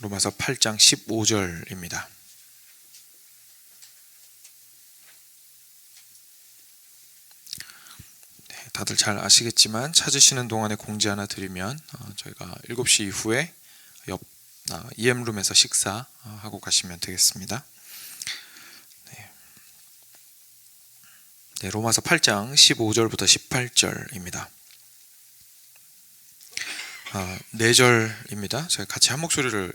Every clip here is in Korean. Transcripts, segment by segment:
로마서 8장 15절입니다. 다들 잘 아시겠지만 찾으시는 동안에 공지 하나 드리면 저희가 7시 이후에 옆 EM룸에서 식사하고 가시면 되겠습니다. 네, 로마서 8장 15절부터 18절입니다. 4절입니다. 저희 같이 한 목소리를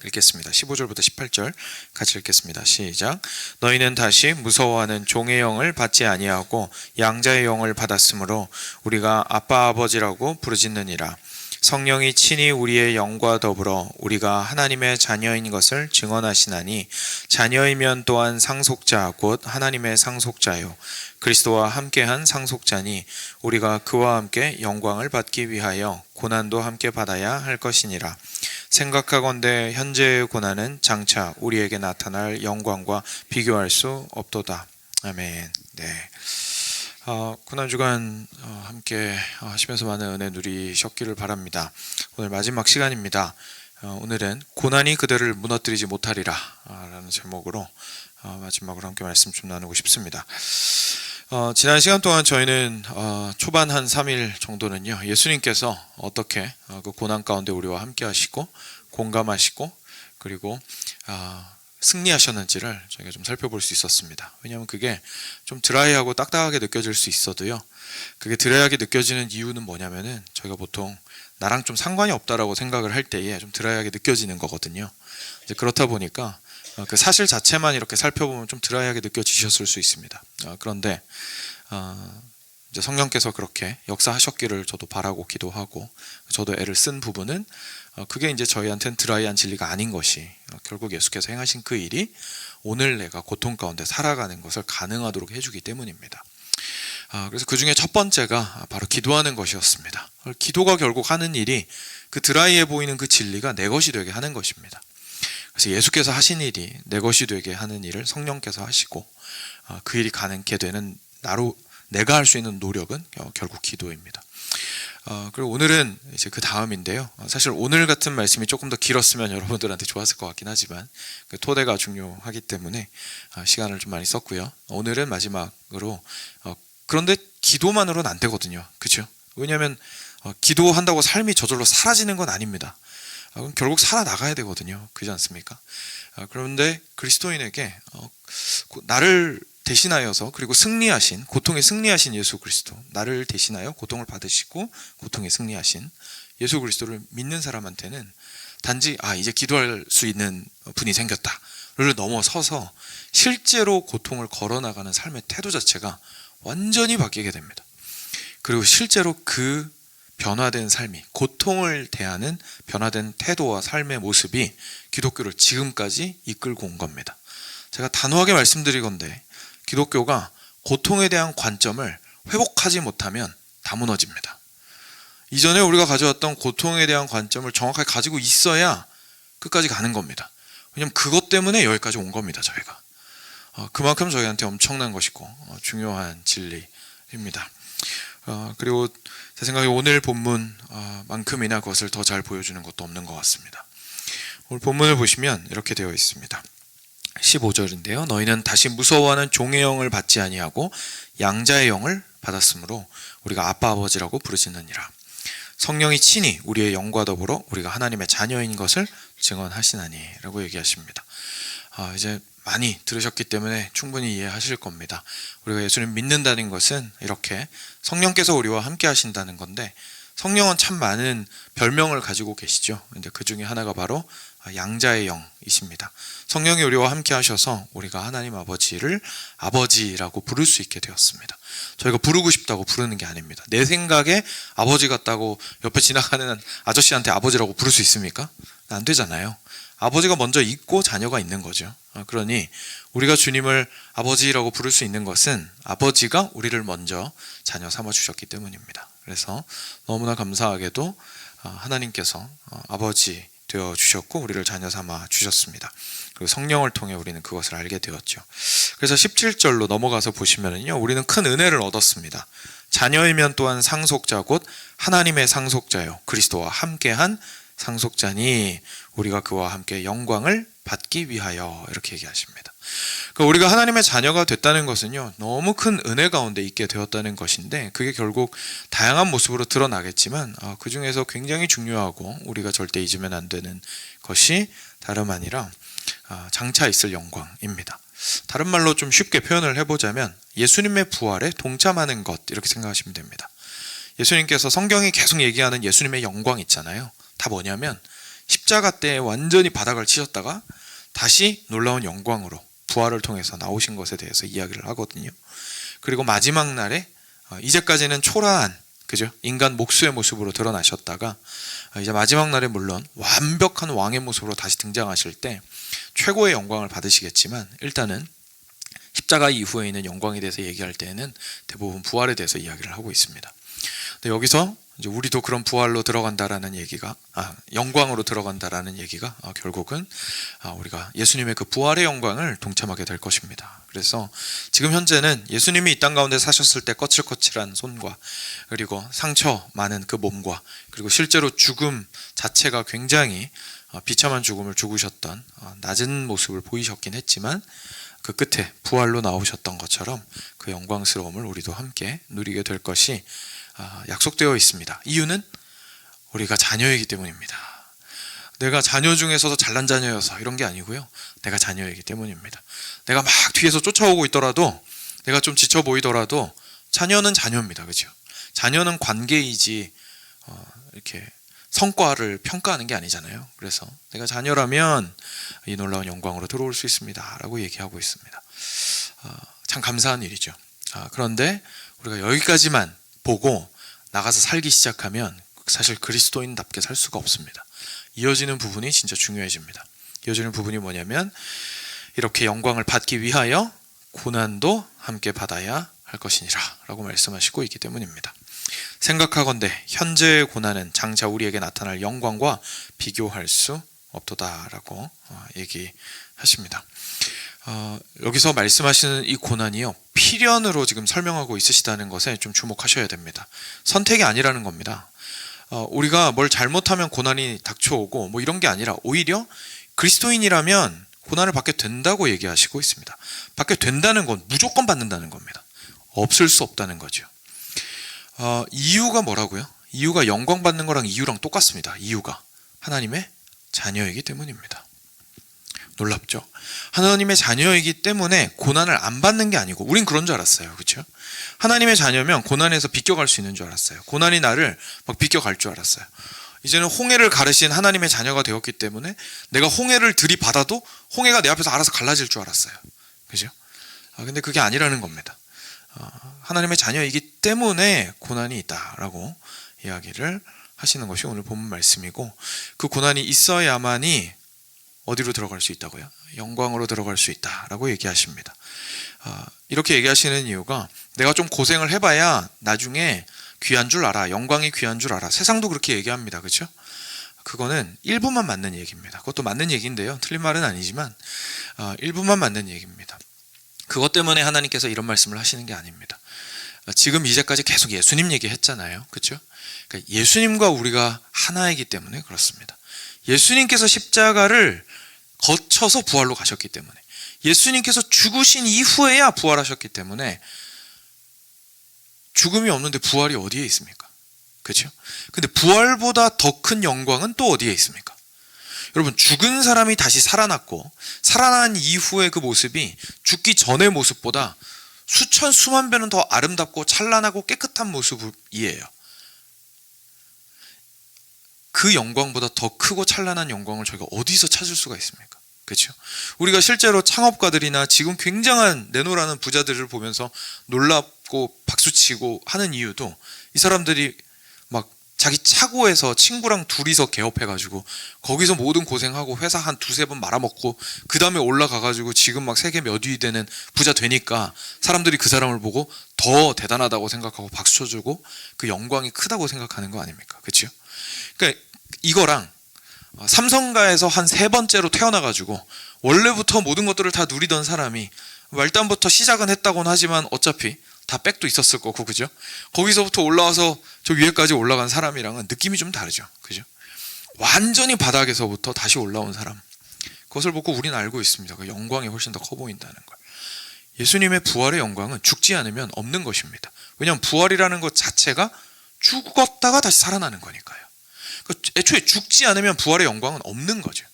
읽겠습니다. 15절부터 18절 같이 읽겠습니다. 시작. 너희는 다시 무서워하는 종의 영을 받지 아니하고 양자의 영을 받았으므로 우리가 아빠 아버지라고 부르짖느니라. 성령이 친히 우리의 영과 더불어 우리가 하나님의 자녀인 것을 증언하시나니 자녀이면 또한 상속자 곧 하나님의 상속자요 그리스도와 함께한 상속자니 우리가 그와 함께 영광을 받기 위하여 고난도 함께 받아야 할 것이니라. 생각하건대 현재의 고난은 장차 우리에게 나타날 영광과 비교할 수 없도다. 아멘. 네. 고난주간 함께 하시면서 많은 은혜 누리셨기를 바랍니다. 오늘 마지막 시간입니다. 오늘은 고난이 그들을 무너뜨리지 못하리라 라는 제목으로 마지막으로 함께 말씀 좀 나누고 싶습니다. 지난 시간 동안 저희는 초반 한 3일 정도는요, 예수님께서 어떻게 그 고난 가운데 우리와 함께 하시고 공감하시고 그리고 승리하셨는지를 저희가 좀 살펴볼 수 있었습니다. 왜냐하면 그게 좀 드라이하고 딱딱하게 느껴질 수 있어도요, 그게 드라이하게 느껴지는 이유는 뭐냐면은 저희가 보통 나랑 좀 상관이 없다라고 생각을 할 때에 좀 드라이하게 느껴지는 거거든요. 이제 그렇다 보니까 그 사실 자체만 이렇게 살펴보면 좀 드라이하게 느껴지셨을 수 있습니다. 그런데 이제 성령께서 그렇게 역사하셨기를 저도 바라고 기도하고, 저도 애를 쓴 부분은 그게 이제 저희한테는 드라이한 진리가 아닌 것이 결국 예수께서 행하신 그 일이 오늘 내가 고통 가운데 살아가는 것을 가능하도록 해주기 때문입니다. 그래서 그 중에 첫 번째가 바로 기도하는 것이었습니다. 기도가 결국 하는 일이 그 드라이해 보이는 그 진리가 내 것이 되게 하는 것입니다. 그래서 예수께서 하신 일이 내 것이 되게 하는 일을 성령께서 하시고, 그 일이 가능케 되는 내가 할 수 있는 노력은 결국 기도입니다. 그리고 오늘은 이제 그 다음인데요. 사실 오늘 같은 말씀이 조금 더 길었으면 여러분들한테 좋았을 것 같긴 하지만 그 토대가 중요하기 때문에 시간을 좀 많이 썼고요. 오늘은 마지막으로 그런데 기도만으로는 안 되거든요. 그렇죠? 왜냐하면 기도한다고 삶이 저절로 사라지는 건 아닙니다. 그럼 결국 살아나가야 되거든요. 그렇지 않습니까? 그런데 그리스도인에게 나를 대신하여서, 그리고 승리하신, 고통에 승리하신 예수 그리스도, 나를 대신하여 고통을 받으시고 고통에 승리하신 예수 그리스도를 믿는 사람한테는 단지 이제 기도할 수 있는 분이 생겼다를 넘어서서 실제로 고통을 걸어나가는 삶의 태도 자체가 완전히 바뀌게 됩니다. 그리고 실제로 그 변화된 삶이, 고통을 대하는 변화된 태도와 삶의 모습이 기독교를 지금까지 이끌고 온 겁니다. 제가 단호하게 말씀드리건대 기독교가 고통에 대한 관점을 회복하지 못하면 다 무너집니다. 이전에 우리가 가져왔던 고통에 대한 관점을 정확하게 가지고 있어야 끝까지 가는 겁니다. 왜냐하면 그것 때문에 여기까지 온 겁니다. 저희가 그만큼 저희한테 엄청난 것이고 중요한 진리입니다. 그리고 제 생각에 오늘 본문만큼이나 그것을 더 잘 보여주는 것도 없는 것 같습니다. 오늘 본문을 보시면 이렇게 되어 있습니다. 15절인데요. 너희는 다시 무서워하는 종의 영을 받지 아니하고 양자의 영을 받았으므로 우리가 아빠 아버지라고 부르짖느니라. 성령이 친히 우리의 영과 더불어 우리가 하나님의 자녀인 것을 증언하시나니 라고 얘기하십니다. 이제 많이 들으셨기 때문에 충분히 이해하실 겁니다. 우리가 예수님 믿는다는 것은 이렇게 성령께서 우리와 함께 하신다는 건데, 성령은 참 많은 별명을 가지고 계시죠. 근데 그 중에 하나가 바로 양자의 영이십니다. 성령이 우리와 함께 하셔서 우리가 하나님 아버지를 아버지라고 부를 수 있게 되었습니다. 저희가 부르고 싶다고 부르는 게 아닙니다. 내 생각에 아버지 같다고 옆에 지나가는 아저씨한테 아버지라고 부를 수 있습니까? 안 되잖아요. 아버지가 먼저 있고 자녀가 있는 거죠. 그러니 우리가 주님을 아버지라고 부를 수 있는 것은 아버지가 우리를 먼저 자녀 삼아 주셨기 때문입니다. 그래서 너무나 감사하게도 하나님께서 아버지 되어 주셨고 우리를 자녀 삼아 주셨습니다. 그리고 성령을 통해 우리는 그것을 알게 되었죠. 그래서 17절로 넘어가서 보시면은요, 우리는 큰 은혜를 얻었습니다. 자녀이면 또한 상속자 곧 하나님의 상속자요 그리스도와 함께한 상속자니 우리가 그와 함께 영광을 받기 위하여, 이렇게 얘기하십니다. 그러니까 우리가 하나님의 자녀가 됐다는 것은요, 너무 큰 은혜 가운데 있게 되었다는 것인데, 그게 결국 다양한 모습으로 드러나겠지만 그 중에서 굉장히 중요하고 우리가 절대 잊으면 안 되는 것이 다름 아니라 장차 있을 영광입니다. 다른 말로 좀 쉽게 표현을 해보자면 예수님의 부활에 동참하는 것, 이렇게 생각하시면 됩니다. 예수님께서 성경이 계속 얘기하는 예수님의 영광 있잖아요. 다 뭐냐면 십자가 때 완전히 바닥을 치셨다가 다시 놀라운 영광으로 부활을 통해서 나오신 것에 대해서 이야기를 하거든요. 그리고 마지막 날에 이제까지는 초라한, 그죠? 인간 목수의 모습으로 드러나셨다가 이제 마지막 날에 물론 완벽한 왕의 모습으로 다시 등장하실 때 최고의 영광을 받으시겠지만, 일단은 십자가 이후에 있는 영광에 대해서 얘기할 때에는 대부분 부활에 대해서 이야기를 하고 있습니다. 근데 여기서 이제 우리도 그런 부활로 들어간다라는 얘기가, 영광으로 들어간다라는 얘기가 결국은 우리가 예수님의 그 부활의 영광을 동참하게 될 것입니다. 그래서 지금 현재는 예수님이 이 땅 가운데 사셨을 때 거칠거칠한 손과, 그리고 상처 많은 그 몸과, 그리고 실제로 죽음 자체가 굉장히 비참한 죽음을 죽으셨던 낮은 모습을 보이셨긴 했지만, 그 끝에 부활로 나오셨던 것처럼 그 영광스러움을 우리도 함께 누리게 될 것이 약속되어 있습니다. 이유는 우리가 자녀이기 때문입니다. 내가 자녀 중에서도 잘난 자녀여서 이런 게 아니고요, 내가 자녀이기 때문입니다. 내가 막 뒤에서 쫓아오고 있더라도, 내가 좀 지쳐 보이더라도 자녀는 자녀입니다. 그렇죠? 자녀는 관계이지 이렇게 성과를 평가하는 게 아니잖아요. 그래서 내가 자녀라면 이 놀라운 영광으로 들어올 수 있습니다 라고 얘기하고 있습니다. 참 감사한 일이죠. 그런데 우리가 여기까지만 보고 나가서 살기 시작하면 사실 그리스도인답게 살 수가 없습니다. 이어지는 부분이 진짜 중요해집니다. 이어지는 부분이 뭐냐면, 이렇게 영광을 받기 위하여 고난도 함께 받아야 할 것이니라 라고 말씀하시고 있기 때문입니다. 생각하건대 현재의 고난은 장차 우리에게 나타날 영광과 비교할 수 없도다라고 얘기하십니다. 여기서 말씀하시는 이 고난이요, 필연으로 지금 설명하고 있으시다는 것에 좀 주목하셔야 됩니다. 선택이 아니라는 겁니다. 우리가 뭘 잘못하면 고난이 닥쳐오고 뭐 이런 게 아니라, 오히려 그리스도인이라면 고난을 받게 된다고 얘기하시고 있습니다. 받게 된다는 건 무조건 받는다는 겁니다. 없을 수 없다는 거죠. 이유가 뭐라고요? 이유가 영광 받는 거랑 이유랑 똑같습니다. 이유가 하나님의 자녀이기 때문입니다. 놀랍죠? 하나님의 자녀이기 때문에 고난을 안 받는 게 아니고, 우린 그런 줄 알았어요. 그렇죠? 하나님의 자녀면 고난에서 비껴갈 수 있는 줄 알았어요. 고난이 나를 막 비껴갈 줄 알았어요. 이제는 홍해를 가르신 하나님의 자녀가 되었기 때문에 내가 홍해를 들이받아도 홍해가 내 앞에서 알아서 갈라질 줄 알았어요. 그죠? 근데 그게 아니라는 겁니다. 하나님의 자녀이기 때문에 고난이 있다라고 이야기를 하시는 것이 오늘 본문 말씀이고, 그 고난이 있어야만이 어디로 들어갈 수 있다고요? 영광으로 들어갈 수 있다라고 얘기하십니다. 이렇게 얘기하시는 이유가, 내가 좀 고생을 해봐야 나중에 귀한 줄 알아, 영광이 귀한 줄 알아. 세상도 그렇게 얘기합니다. 그렇죠? 그거는 일부만 맞는 얘기입니다. 그것도 맞는 얘기인데요, 틀린 말은 아니지만 일부만 맞는 얘기입니다. 그것 때문에 하나님께서 이런 말씀을 하시는 게 아닙니다. 지금 이제까지 계속 예수님 얘기했잖아요. 그렇죠? 그러니까 예수님과 우리가 하나이기 때문에 그렇습니다. 예수님께서 십자가를 거쳐서 부활로 가셨기 때문에, 예수님께서 죽으신 이후에야 부활하셨기 때문에, 죽음이 없는데 부활이 어디에 있습니까? 그렇죠? 근데 부활보다 더 큰 영광은 또 어디에 있습니까? 여러분, 죽은 사람이 다시 살아났고, 살아난 이후의 그 모습이 죽기 전의 모습보다 수천 수만 배는 더 아름답고 찬란하고 깨끗한 모습이에요. 그 영광보다 더 크고 찬란한 영광을 저희가 어디서 찾을 수가 있습니까? 그렇죠? 우리가 실제로 창업가들이나 지금 굉장한 내노라는 부자들을 보면서 놀랍고 박수치고 하는 이유도, 이 사람들이 막 자기 차고에서 친구랑 둘이서 개업해가지고 거기서 모든 고생하고 회사 한 두세 번 말아먹고 그 다음에 올라가가지고 지금 막 세계 몇 위 되는 부자 되니까 사람들이 그 사람을 보고 더 대단하다고 생각하고 박수 쳐주고 그 영광이 크다고 생각하는 거 아닙니까? 그렇죠? 그러니까 이거랑 삼성가에서 한 세 번째로 태어나가지고 원래부터 모든 것들을 다 누리던 사람이 말단부터 시작은 했다고는 하지만 어차피 다 백도 있었을 거고, 그죠? 거기서부터 올라와서 저 위에까지 올라간 사람이랑은 느낌이 좀 다르죠. 그죠? 완전히 바닥에서부터 다시 올라온 사람, 그것을 보고 우리는 알고 있습니다. 그 영광이 훨씬 더 커 보인다는 걸. 예수님의 부활의 영광은 죽지 않으면 없는 것입니다. 왜냐하면 부활이라는 것 자체가 죽었다가 다시 살아나는 거니까요. 애초에 죽지 않으면 부활의 영광은 없는 거죠.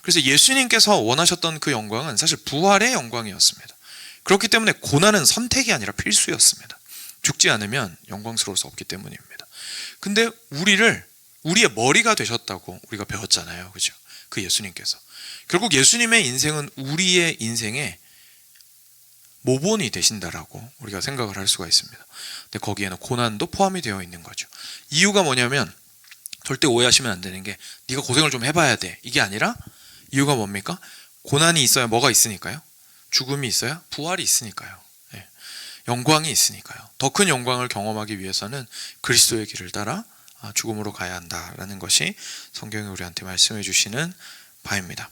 그래서 예수님께서 원하셨던 그 영광은 사실 부활의 영광이었습니다. 그렇기 때문에 고난은 선택이 아니라 필수였습니다. 죽지 않으면 영광스러울 수 없기 때문입니다. 근데 우리의 머리가 되셨다고 우리가 배웠잖아요. 그죠? 그 예수님께서. 결국 예수님의 인생은 우리의 인생의 모본이 되신다라고 우리가 생각을 할 수가 있습니다. 근데 거기에는 고난도 포함이 되어 있는 거죠. 이유가 뭐냐면 절대 오해하시면 안 되는 게 네가 고생을 좀 해봐야 돼, 이게 아니라 이유가 뭡니까? 고난이 있어야 뭐가 있으니까요? 죽음이 있어야 부활이 있으니까요. 예. 영광이 있으니까요. 더 큰 영광을 경험하기 위해서는 그리스도의 길을 따라 죽음으로 가야 한다라는 것이 성경이 우리한테 말씀해 주시는 바입니다.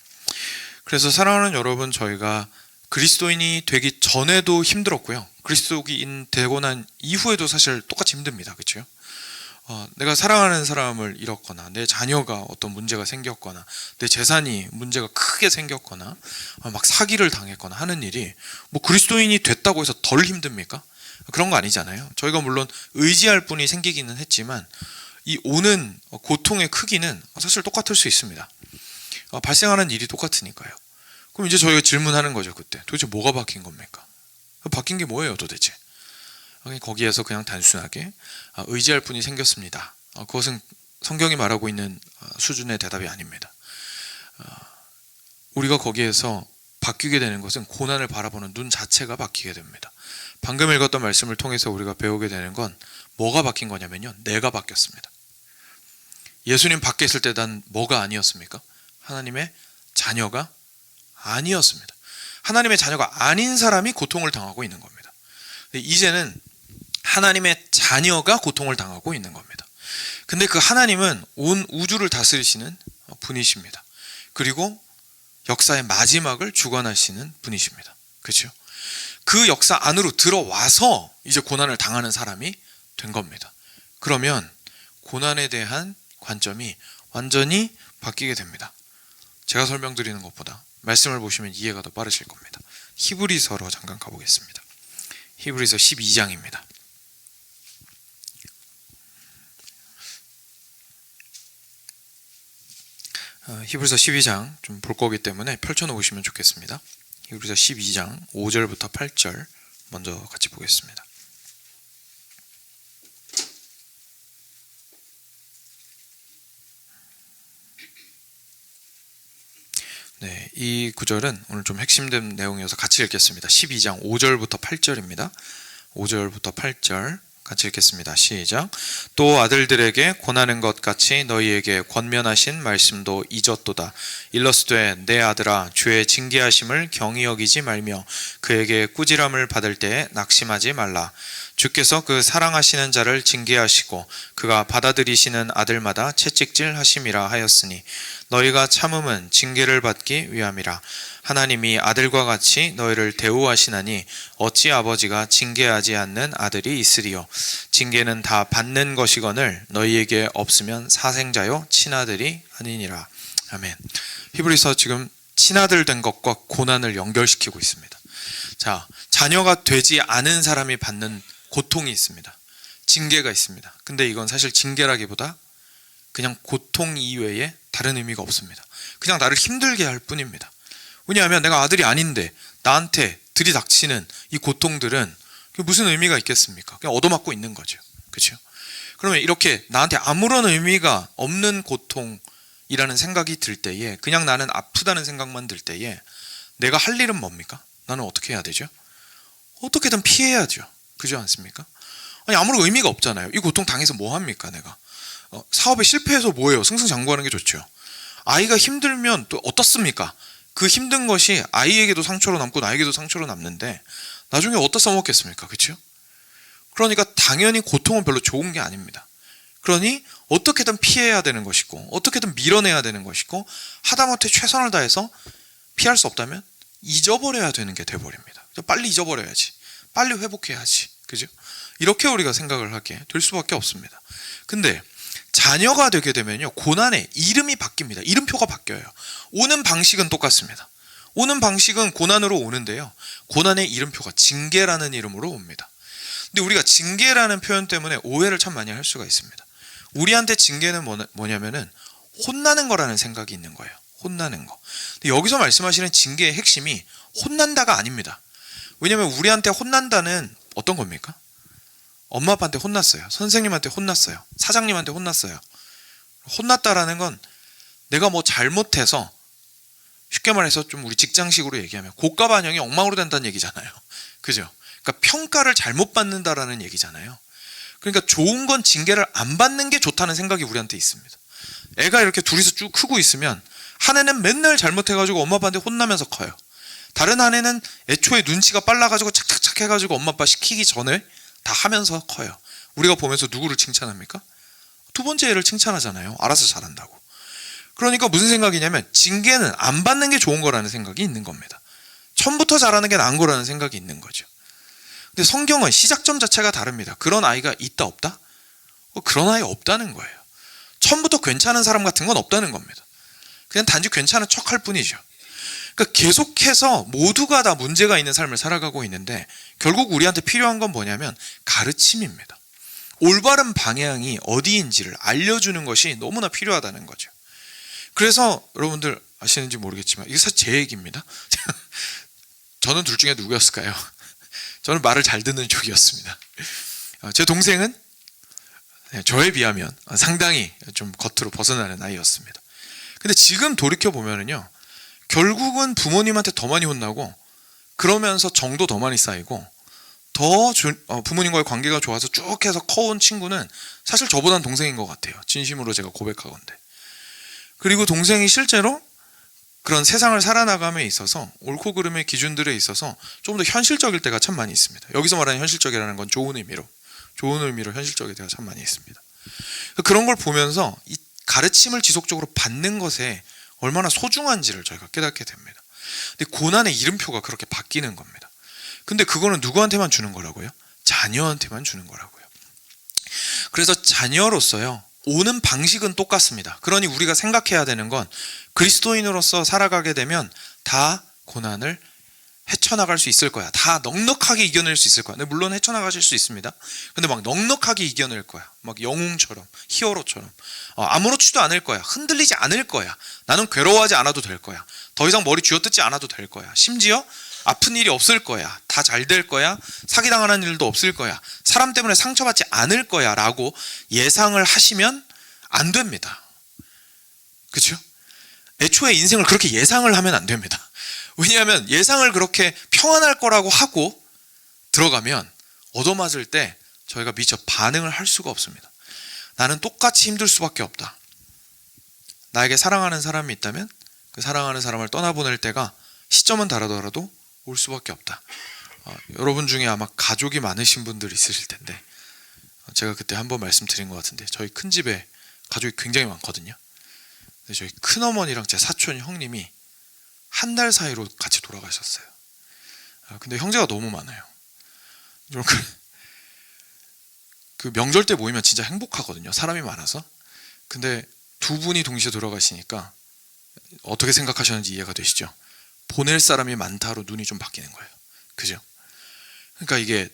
그래서 사랑하는 여러분, 저희가 그리스도인이 되기 전에도 힘들었고요, 그리스도인 되고 난 이후에도 사실 똑같이 힘듭니다. 그렇죠? 내가 사랑하는 사람을 잃었거나 내 자녀가 어떤 문제가 생겼거나 내 재산이 문제가 크게 생겼거나 막 사기를 당했거나 하는 일이 뭐 그리스도인이 됐다고 해서 덜 힘듭니까? 그런 거 아니잖아요. 저희가 물론 의지할 뿐이 생기기는 했지만 이 오는 고통의 크기는 사실 똑같을 수 있습니다. 발생하는 일이 똑같으니까요. 그럼 이제 저희가 질문하는 거죠. 그때 도대체 뭐가 바뀐 겁니까? 바뀐 게 뭐예요 도대체? 거기에서 그냥 단순하게 의지할 뿐이 생겼습니다. 그것은 성경이 말하고 있는 수준의 대답이 아닙니다. 우리가 거기에서 바뀌게 되는 것은 고난을 바라보는 눈 자체가 바뀌게 됩니다. 방금 읽었던 말씀을 통해서 우리가 배우게 되는 건 뭐가 바뀐 거냐면요, 내가 바뀌었습니다. 예수님 밖에 있을 때 난 뭐가 아니었습니까? 하나님의 자녀가 아니었습니다. 하나님의 자녀가 아닌 사람이 고통을 당하고 있는 겁니다. 이제는 하나님의 자녀가 고통을 당하고 있는 겁니다. 근데 그 하나님은 온 우주를 다스리시는 분이십니다. 그리고 역사의 마지막을 주관하시는 분이십니다. 그렇죠? 그 역사 안으로 들어와서 이제 고난을 당하는 사람이 된 겁니다. 그러면 고난에 대한 관점이 완전히 바뀌게 됩니다. 제가 설명드리는 것보다 말씀을 보시면 이해가 더 빠르실 겁니다. 히브리서로 잠깐 가보겠습니다. 히브리서 12장입니다. 히브리서 12장 좀 볼 거기 때문에 펼쳐놓으시면 좋겠습니다. 히브리서 12장 5절부터 8절 먼저 같이 보겠습니다. 네, 이 구절은 오늘 좀 핵심된 내용이어서 같이 읽겠습니다. 12장 5절부터 8절입니다. 5절부터 8절 같이 읽겠습니다. 시작. 또 아들들에게 권하는 것 같이 너희에게 권면하신 말씀도 잊었도다. 일러스되 내 아들아 주의 징계하심을 경히 여기지 말며 그에게 꾸지람을 받을 때에 낙심하지 말라. 주께서 그 사랑하시는 자를 징계하시고 그가 받아들이시는 아들마다 채찍질 하심이라 하였으니 너희가 참음은 징계를 받기 위함이라. 하나님이 아들과 같이 너희를 대우하시나니 어찌 아버지가 징계하지 않는 아들이 있으리요. 징계는 다 받는 것이거늘 너희에게 없으면 사생자요 친아들이 아니니라. 아멘. 히브리서 지금 친아들 된 것과 고난을 연결시키고 있습니다. 자, 자녀가 되지 않은 사람이 받는 고통이 있습니다. 징계가 있습니다. 근데 이건 사실 징계라기보다 그냥 고통 이외에 다른 의미가 없습니다. 그냥 나를 힘들게 할 뿐입니다. 왜냐하면 내가 아들이 아닌데 나한테 들이닥치는 이 고통들은 무슨 의미가 있겠습니까? 그냥 얻어맞고 있는 거죠. 그렇죠? 그러면 이렇게 나한테 아무런 의미가 없는 고통이라는 생각이 들 때에, 그냥 나는 아프다는 생각만 들 때에 내가 할 일은 뭡니까? 나는 어떻게 해야 되죠? 어떻게든 피해야죠. 그렇지 않습니까? 아니, 아무런 의미가 없잖아요. 이 고통 당해서 뭐 합니까 내가? 사업에 실패해서 뭐예요? 승승장구하는 게 좋죠. 아이가 힘들면 또 어떻습니까? 그 힘든 것이 아이에게도 상처로 남고 나에게도 상처로 남는데 나중에 어디다 써먹겠습니까? 그렇죠? 그러니까 당연히 고통은 별로 좋은 게 아닙니다. 그러니 어떻게든 피해야 되는 것이고 어떻게든 밀어내야 되는 것이고 하다못해 최선을 다해서 피할 수 없다면 잊어버려야 되는 게 돼버립니다. 빨리 잊어버려야지, 빨리 회복해야지, 그죠? 이렇게 우리가 생각을 하게 될 수밖에 없습니다. 근데 자녀가 되게 되면요, 고난의 이름이 바뀝니다. 이름표가 바뀌어요. 오는 방식은 똑같습니다. 오는 방식은 고난으로 오는데요, 고난의 이름표가 징계라는 이름으로 옵니다. 근데 우리가 징계라는 표현 때문에 오해를 참 많이 할 수가 있습니다. 우리한테 징계는 뭐냐면은 혼나는 거라는 생각이 있는 거예요. 혼나는 거. 근데 여기서 말씀하시는 징계의 핵심이 혼난다가 아닙니다. 왜냐면 우리한테 혼난다는 어떤 겁니까? 엄마 아빠한테 혼났어요. 선생님한테 혼났어요. 사장님한테 혼났어요. 혼났다라는 건 내가 뭐 잘못해서, 쉽게 말해서 좀 우리 직장식으로 얘기하면 고가 반영이 엉망으로 된다는 얘기잖아요. 그죠? 그러니까 평가를 잘못 받는다라는 얘기잖아요. 그러니까 좋은 건 징계를 안 받는 게 좋다는 생각이 우리한테 있습니다. 애가 이렇게 둘이서 쭉 크고 있으면 한 애는 맨날 잘못해가지고 엄마 아빠한테 혼나면서 커요. 다른 한 애는 애초에 눈치가 빨라가지고 착착착 해가지고 엄마 아빠 시키기 전에 다 하면서 커요. 우리가 보면서 누구를 칭찬합니까? 두 번째 애를 칭찬하잖아요. 알아서 잘한다고. 그러니까 무슨 생각이냐면 징계는 안 받는 게 좋은 거라는 생각이 있는 겁니다. 처음부터 잘하는 게 나은 거라는 생각이 있는 거죠. 근데 성경은 시작점 자체가 다릅니다. 그런 아이가 있다 없다? 그런 아이 없다는 거예요. 처음부터 괜찮은 사람 같은 건 없다는 겁니다. 그냥 단지 괜찮은 척할 뿐이죠. 그러니까 계속해서 모두가 다 문제가 있는 삶을 살아가고 있는데 결국 우리한테 필요한 건 뭐냐면 가르침입니다. 올바른 방향이 어디인지를 알려주는 것이 너무나 필요하다는 거죠. 그래서 여러분들 아시는지 모르겠지만 이게 사실 제 얘기입니다. 저는 둘 중에 누구였을까요? 저는 말을 잘 듣는 쪽이었습니다. 제 동생은 저에 비하면 상당히 좀 겉으로 벗어나는 아이였습니다. 근데 지금 돌이켜보면요, 결국은 부모님한테 더 많이 혼나고 그러면서 정도 더 많이 쌓이고 더 부모님과의 관계가 좋아서 쭉 해서 커온 친구는 사실 저보단 동생인 것 같아요. 진심으로 제가 고백하건대. 그리고 동생이 실제로 그런 세상을 살아나감에 있어서 옳고 그름의 기준들에 있어서 좀 더 현실적일 때가 참 많이 있습니다. 여기서 말하는 현실적이라는 건 좋은 의미로 현실적일 때가 참 많이 있습니다. 그런 걸 보면서 이 가르침을 지속적으로 받는 것에 얼마나 소중한지를 저희가 깨닫게 됩니다. 근데 고난의 이름표가 그렇게 바뀌는 겁니다. 근데 그거는 누구한테만 주는 거라고요? 자녀한테만 주는 거라고요. 그래서 자녀로서요, 오는 방식은 똑같습니다. 그러니 우리가 생각해야 되는 건 그리스도인으로서 살아가게 되면 다 고난을 헤쳐나갈 수 있을 거야. 다 넉넉하게 이겨낼 수 있을 거야. 근데 물론 헤쳐나가실 수 있습니다. 근데 막 넉넉하게 이겨낼 거야. 막 영웅처럼, 히어로처럼. 아무렇지도 않을 거야. 흔들리지 않을 거야. 나는 괴로워하지 않아도 될 거야. 더 이상 머리 쥐어뜯지 않아도 될 거야. 심지어 아픈 일이 없을 거야. 다 잘 될 거야. 사기당하는 일도 없을 거야. 사람 때문에 상처받지 않을 거야 라고 예상을 하시면 안 됩니다. 그렇죠? 애초에 인생을 그렇게 예상을 하면 안 됩니다. 왜냐하면 예상을 그렇게 평안할 거라고 하고 들어가면 얻어맞을 때 저희가 미처 반응을 할 수가 없습니다. 나는 똑같이 힘들 수밖에 없다. 나에게 사랑하는 사람이 있다면 그 사랑하는 사람을 떠나보낼 때가 시점은 다르더라도 올 수밖에 없다. 여러분 중에 아마 가족이 많으신 분들 있으실 텐데 제가 그때 한번 말씀드린 것 같은데 저희 큰 집에 가족이 굉장히 많거든요. 근데 저희 큰어머니랑 제 사촌 형님이 한 달 사이로 같이 돌아가셨어요. 근데 형제가 너무 많아요. 그 명절 때 모이면 진짜 행복하거든요. 사람이 많아서. 근데 두 분이 동시에 돌아가시니까 어떻게 생각하셨는지 이해가 되시죠? 보낼 사람이 많다로 눈이 좀 바뀌는 거예요. 그죠? 그러니까 이게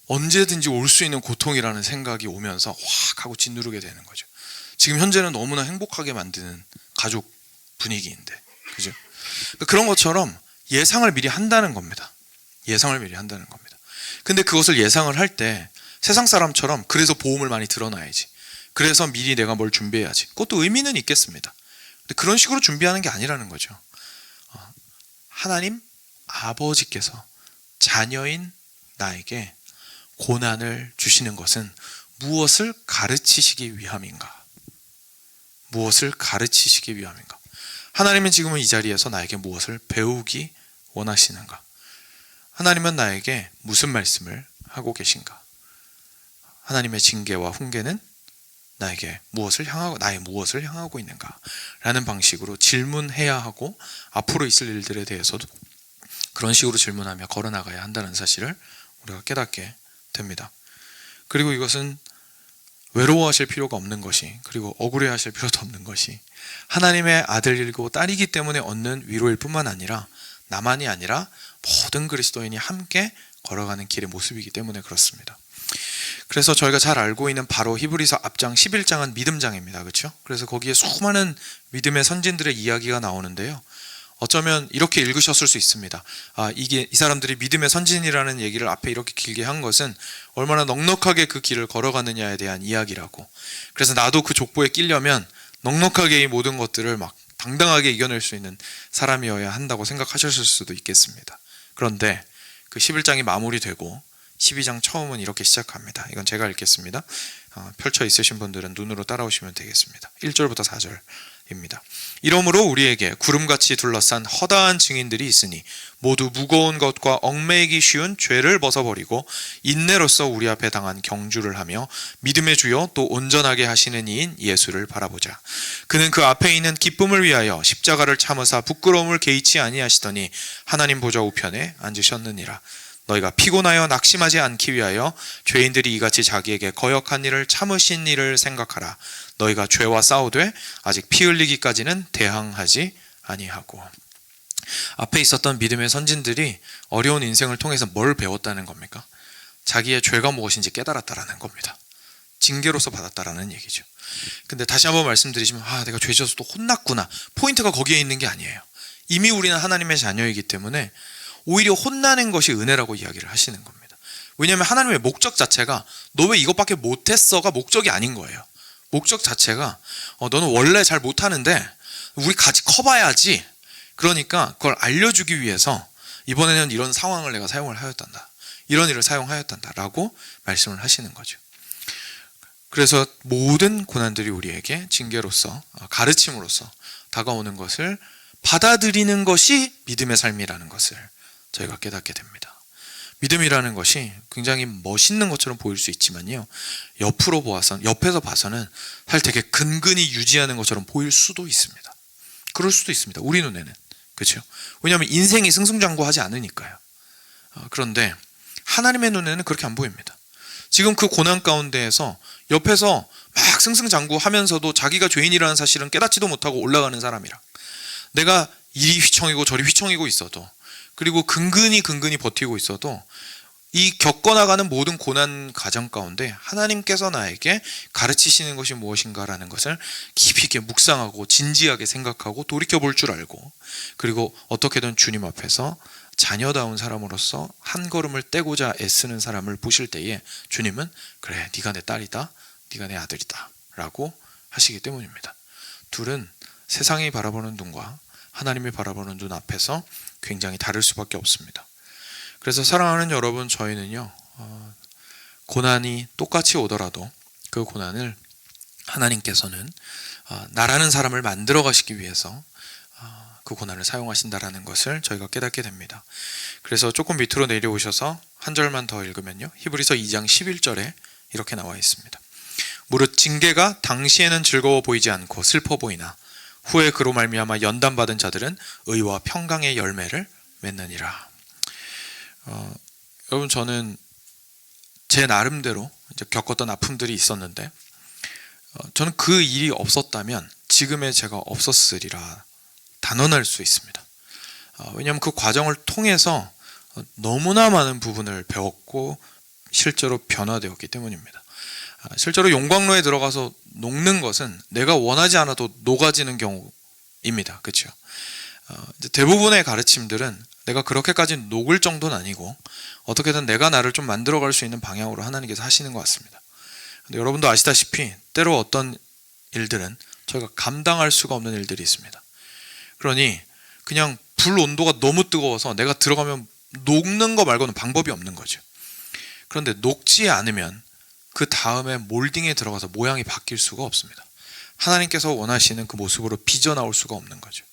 언제든지 올 수 있는 고통이라는 생각이 오면서 확 하고 짓누르게 되는 거죠. 지금 현재는 너무나 행복하게 만드는 가족 분위기인데, 그죠? 그런 것처럼 예상을 미리 한다는 겁니다. 예상을 미리 한다는 겁니다. 근데 그것을 예상을 할 때 세상 사람처럼 그래서 보험을 많이 들어놔야지, 그래서 미리 내가 뭘 준비해야지, 그것도 의미는 있겠습니다. 근데 그런 식으로 준비하는 게 아니라는 거죠. 하나님 아버지께서 자녀인 나에게 고난을 주시는 것은 무엇을 가르치시기 위함인가? 무엇을 가르치시기 위함인가? 하나님은 지금은 이 자리에서 나에게 무엇을 배우기 원하시는가? 하나님은 나에게 무슨 말씀을 하고 계신가? 하나님의 징계와 훈계는 나에게 나의 무엇을 향하고 있는가? 라는 방식으로 질문해야 하고 앞으로 있을 일들에 대해서도 그런 식으로 질문하며 걸어나가야 한다는 사실을 우리가 깨닫게 됩니다. 그리고 이것은 외로워하실 필요가 없는 것이, 그리고 억울해하실 필요도 없는 것이 하나님의 아들이고 딸이기 때문에 얻는 위로일 뿐만 아니라 나만이 아니라 모든 그리스도인이 함께 걸어가는 길의 모습이기 때문에 그렇습니다. 그래서 저희가 잘 알고 있는 바로 히브리서 앞장 11장은 믿음장입니다. 그렇죠? 그래서 거기에 수많은 믿음의 선진들의 이야기가 나오는데요. 어쩌면 이렇게 읽으셨을 수 있습니다. 이 사람들이 믿음의 선진이라는 얘기를 앞에 이렇게 길게 한 것은 얼마나 넉넉하게 그 길을 걸어가느냐에 대한 이야기라고. 그래서 나도 그 족보에 끼려면 넉넉하게 이 모든 것들을 막 당당하게 이겨낼 수 있는 사람이어야 한다고 생각하셨을 수도 있겠습니다. 그런데 그 11장이 마무리되고 12장 처음은 이렇게 시작합니다. 이건 제가 읽겠습니다. 펼쳐 있으신 분들은 눈으로 따라오시면 되겠습니다. 1절부터 4절입니다. 이러므로 우리에게 구름같이 둘러싼 허다한 증인들이 있으니 모두 무거운 것과 얽매이기 쉬운 죄를 벗어버리고 인내로써 우리 앞에 당한 경주를 하며 믿음의 주요 또 온전하게 하시는 이인 예수를 바라보자. 그는 그 앞에 있는 기쁨을 위하여 십자가를 참으사 부끄러움을 개의치 아니하시더니 하나님 보좌 우편에 앉으셨느니라. 너희가 피곤하여 낙심하지 않기 위하여 죄인들이 이같이 자기에게 거역한 일을 참으신 일을 생각하라. 너희가 죄와 싸우되 아직 피 흘리기까지는 대항하지 아니하고. 앞에 있었던 믿음의 선진들이 어려운 인생을 통해서 뭘 배웠다는 겁니까? 자기의 죄가 무엇인지 깨달았다라는 겁니다. 징계로서 받았다라는 얘기죠. 근데 다시 한번 말씀드리지만 내가 죄 지어서 또 혼났구나. 포인트가 거기에 있는 게 아니에요. 이미 우리는 하나님의 자녀이기 때문에 오히려 혼나는 것이 은혜라고 이야기를 하시는 겁니다. 왜냐하면 하나님의 목적 자체가 너 왜 이것밖에 못했어가 목적이 아닌 거예요. 목적 자체가 너는 원래 잘 못하는데 우리 같이 커봐야지. 그러니까 그걸 알려주기 위해서 이번에는 이런 상황을 내가 사용을 하였단다. 이런 일을 사용하였단다 라고 말씀을 하시는 거죠. 그래서 모든 고난들이 우리에게 징계로서 가르침으로써 다가오는 것을 받아들이는 것이 믿음의 삶이라는 것을 저희가 깨닫게 됩니다. 믿음이라는 것이 굉장히 멋있는 것처럼 보일 수 있지만요, 옆에서 봐서는 사실 되게 근근히 유지하는 것처럼 보일 수도 있습니다. 그럴 수도 있습니다. 우리 눈에는. 그렇죠? 왜냐하면 인생이 승승장구하지 않으니까요. 그런데 하나님의 눈에는 그렇게 안 보입니다. 지금 그 고난 가운데에서 옆에서 막 승승장구하면서도 자기가 죄인이라는 사실은 깨닫지도 못하고 올라가는 사람이라, 내가 이리 휘청이고 저리 휘청이고 있어도, 그리고 근근히 버티고 있어도 이 겪어나가는 모든 고난 과정 가운데 하나님께서 나에게 가르치시는 것이 무엇인가라는 것을 깊이 있게 묵상하고 진지하게 생각하고 돌이켜볼 줄 알고, 그리고 어떻게든 주님 앞에서 자녀다운 사람으로서 한 걸음을 떼고자 애쓰는 사람을 보실 때에 주님은 그래, 네가 내 딸이다, 네가 내 아들이다 라고 하시기 때문입니다. 둘은 세상이 바라보는 눈과 하나님이 바라보는 눈 앞에서 굉장히 다를 수밖에 없습니다. 그래서 사랑하는 여러분, 저희는요, 고난이 똑같이 오더라도 그 고난을 하나님께서는 나라는 사람을 만들어 가시기 위해서 그 고난을 사용하신다라는 것을 저희가 깨닫게 됩니다. 그래서 조금 밑으로 내려오셔서 한 절만 더 읽으면요, 히브리서 2장 11절에 이렇게 나와 있습니다. 무릇 징계가 당시에는 즐거워 보이지 않고 슬퍼 보이나 후에 그로 말미암아 연단받은 자들은 의와 평강의 열매를 맺느니라. 여러분, 저는 제 나름대로 이제 겪었던 아픔들이 있었는데, 저는 그 일이 없었다면 지금의 제가 없었으리라 단언할 수 있습니다. 왜냐하면 그 과정을 통해서 너무나 많은 부분을 배웠고 실제로 변화되었기 때문입니다. 실제로 용광로에 들어가서 녹는 것은 내가 원하지 않아도 녹아지는 경우입니다. 그렇죠? 대부분의 가르침들은 내가 그렇게까지 녹을 정도는 아니고 어떻게든 내가 나를 좀 만들어갈 수 있는 방향으로 하나님께서 하시는 것 같습니다. 근데 여러분도 아시다시피 때로 어떤 일들은 저희가 감당할 수가 없는 일들이 있습니다. 그러니 그냥 불 온도가 너무 뜨거워서 내가 들어가면 녹는 거 말고는 방법이 없는 거죠. 그런데 녹지 않으면 그 다음에 몰딩에 들어가서 모양이 바뀔 수가 없습니다. 하나님께서 원하시는 그 모습으로 빚어나올 수가 없는 거죠.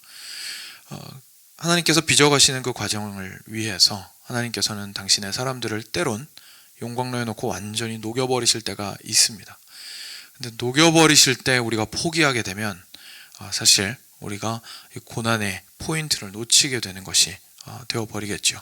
하나님께서 빚어가시는 그 과정을 위해서 하나님께서는 당신의 사람들을 때론 용광로에 놓고 완전히 녹여버리실 때가 있습니다. 근데 녹여버리실 때 우리가 포기하게 되면 사실 우리가 고난의 포인트를 놓치게 되는 것이 되어버리겠죠.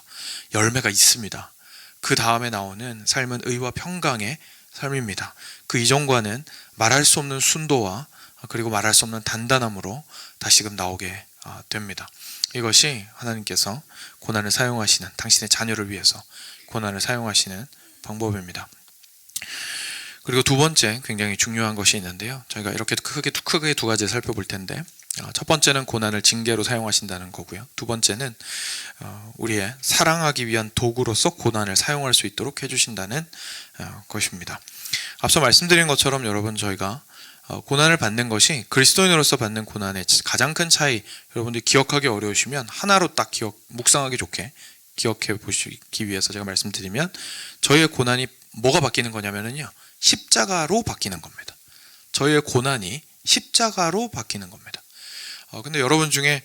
열매가 있습니다. 그 다음에 나오는 삶은 의와 평강의 삶입니다. 그 이전과는 말할 수 없는 순도와 그리고 말할 수 없는 단단함으로 다시금 나오게 됩니다. 이것이 하나님께서 고난을 사용하시는, 당신의 자녀를 위해서 고난을 사용하시는 방법입니다. 그리고 두 번째 굉장히 중요한 것이 있는데요. 저희가 이렇게 크게 두 가지 살펴볼 텐데, 첫 번째는 고난을 징계로 사용하신다는 거고요. 두 번째는 우리의 사랑하기 위한 도구로서 고난을 사용할 수 있도록 해주신다는 것입니다. 앞서 말씀드린 것처럼 여러분, 저희가 고난을 받는 것이 그리스도인으로서 받는 고난의 가장 큰 차이, 여러분들이 기억하기 어려우시면 하나로 딱 묵상하기 좋게 기억해 보시기 위해서 제가 말씀드리면, 저희의 고난이 뭐가 바뀌는 거냐면요, 십자가로 바뀌는 겁니다. 저희의 고난이 십자가로 바뀌는 겁니다. 근데 여러분 중에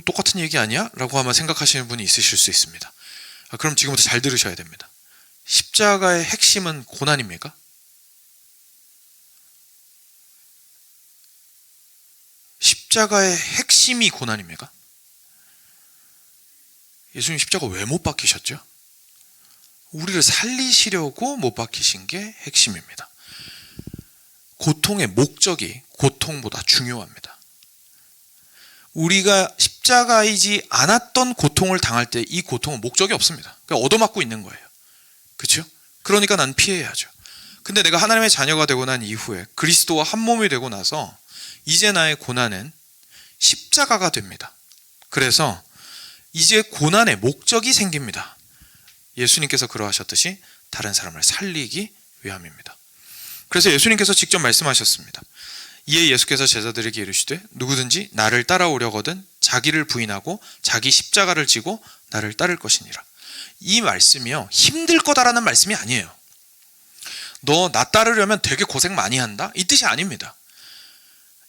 똑같은 얘기 아니야? 라고 아마 생각하시는 분이 있으실 수 있습니다. 그럼 지금부터 잘 들으셔야 됩니다. 십자가의 핵심은 고난입니까? 십자가의 핵심이 고난입니까? 예수님 십자가 왜 못 박히셨죠? 우리를 살리시려고 못 박히신 게 핵심입니다. 고통의 목적이 고통보다 중요합니다. 우리가 십자가이지 않았던 고통을 당할 때 이 고통은 목적이 없습니다. 그러니까 얻어맞고 있는 거예요. 그렇죠? 그러니까 난 피해야죠. 근데 내가 하나님의 자녀가 되고 난 이후에 그리스도와 한 몸이 되고 나서 이제 나의 고난은 십자가가 됩니다. 그래서 이제 고난의 목적이 생깁니다. 예수님께서 그러하셨듯이 다른 사람을 살리기 위함입니다. 그래서 예수님께서 직접 말씀하셨습니다. 이에 예수께서 제자들에게 이르시되 누구든지 나를 따라오려거든 자기를 부인하고 자기 십자가를 지고 나를 따를 것이니라. 이 말씀이요, 힘들 거다라는 말씀이 아니에요. 너 나 따르려면 되게 고생 많이 한다? 이 뜻이 아닙니다.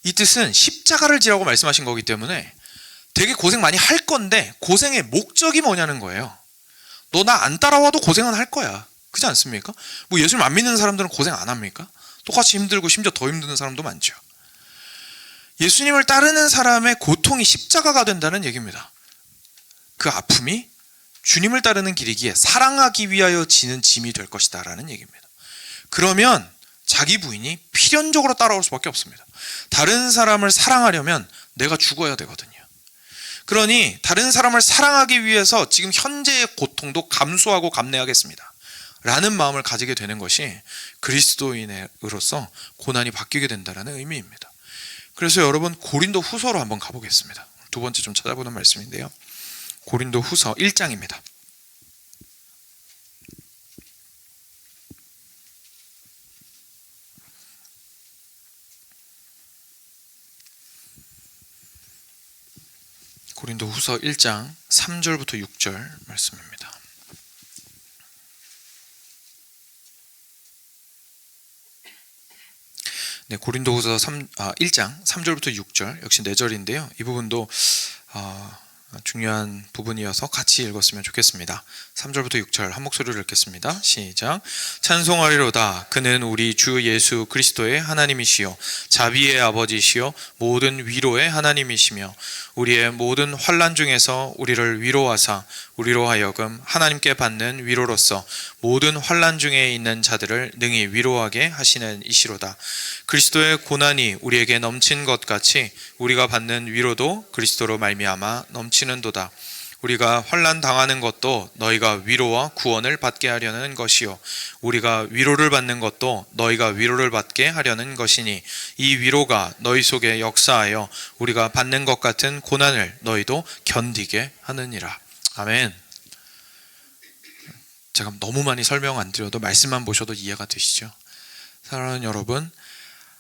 이 뜻은 십자가를 지라고 말씀하신 거기 때문에 되게 고생 많이 할 건데 고생의 목적이 뭐냐는 거예요. 너 나 안 따라와도 고생은 할 거야. 그렇지 않습니까? 뭐 예수님 안 믿는 사람들은 고생 안 합니까? 똑같이 힘들고 심지어 더 힘든 사람도 많죠. 예수님을 따르는 사람의 고통이 십자가가 된다는 얘기입니다. 그 아픔이 주님을 따르는 길이기에 사랑하기 위하여 지는 짐이 될 것이다 라는 얘기입니다. 그러면 자기 부인이 필연적으로 따라올 수밖에 없습니다. 다른 사람을 사랑하려면 내가 죽어야 되거든요. 그러니 다른 사람을 사랑하기 위해서 지금 현재의 고통도 감수하고 감내하겠습니다 라는 마음을 가지게 되는 것이 그리스도인으로서 고난이 바뀌게 된다는 의미입니다. 그래서 여러분, 고린도 후서로 한번 가보겠습니다. 두 번째 좀 찾아보는 말씀인데요, 고린도 후서 1장입니다. 고린도 후서 1장 3절부터 6절 말씀입니다. 네, 고린도 후서 1장 3절부터 6절, 역시 4절인데요. 이 부분도 중요한 부분이어서 같이 읽었으면 좋겠습니다. 3절부터 6절 한 목소리로 읽겠습니다. 시작. 찬송하리로다. 그는 우리 주 예수 그리스도의 하나님이시요 자비의 아버지시요 모든 위로의 하나님이시며 우리의 모든 환난 중에서 우리를 위로하사 우리로 하여금 하나님께 받는 위로로서 모든 환난 중에 있는 자들을 능히 위로하게 하시는 이시로다. 그리스도의 고난이 우리에게 넘친 것 같이 우리가 받는 위로도 그리스도로 말미암아 넘치는도다. 우리가 환난 당하는 것도 너희가 위로와 구원을 받게 하려는 것이요 우리가 위로를 받는 것도 너희가 위로를 받게 하려는 것이니 이 위로가 너희 속에 역사하여 우리가 받는 것 같은 고난을 너희도 견디게 하느니라. 아멘. 제가 너무 많이 설명 안 드려도 말씀만 보셔도 이해가 되시죠? 사랑하는 여러분,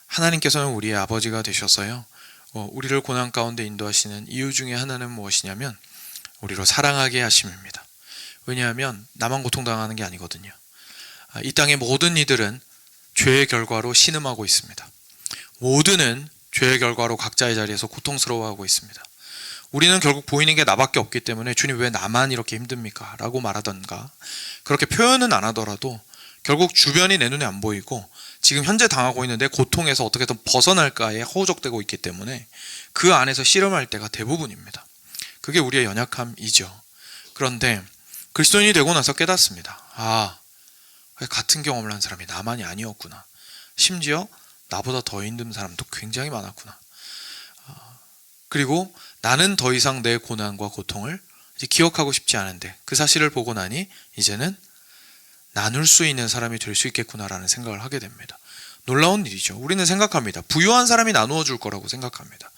하나님께서는 우리의 아버지가 되셔서요, 우리를 고난 가운데 인도하시는 이유 중에 하나는 무엇이냐면 우리로 사랑하게 하심입니다. 왜냐하면 나만 고통당하는 게 아니거든요. 이 땅의 모든 이들은 죄의 결과로 신음하고 있습니다. 모두는 죄의 결과로 각자의 자리에서 고통스러워하고 있습니다. 우리는 결국 보이는 게 나밖에 없기 때문에 주님 왜 나만 이렇게 힘듭니까? 라고 말하던가, 그렇게 표현은 안 하더라도 결국 주변이 내 눈에 안 보이고 지금 현재 당하고 있는데 고통에서 어떻게든 벗어날까에 허우적대고 있기 때문에 그 안에서 씨름할 때가 대부분입니다. 그게 우리의 연약함이죠. 그런데 그리스도인이 되고 나서 깨닫습니다. 같은 경험을 한 사람이 나만이 아니었구나. 심지어 나보다 더 힘든 사람도 굉장히 많았구나. 그리고 나는 더 이상 내 고난과 고통을 이제 기억하고 싶지 않은데 그 사실을 보고 나니 이제는 나눌 수 있는 사람이 될 수 있겠구나라는 생각을 하게 됩니다. 놀라운 일이죠. 우리는 생각합니다. 부유한 사람이 나누어 줄 거라고 생각합니다.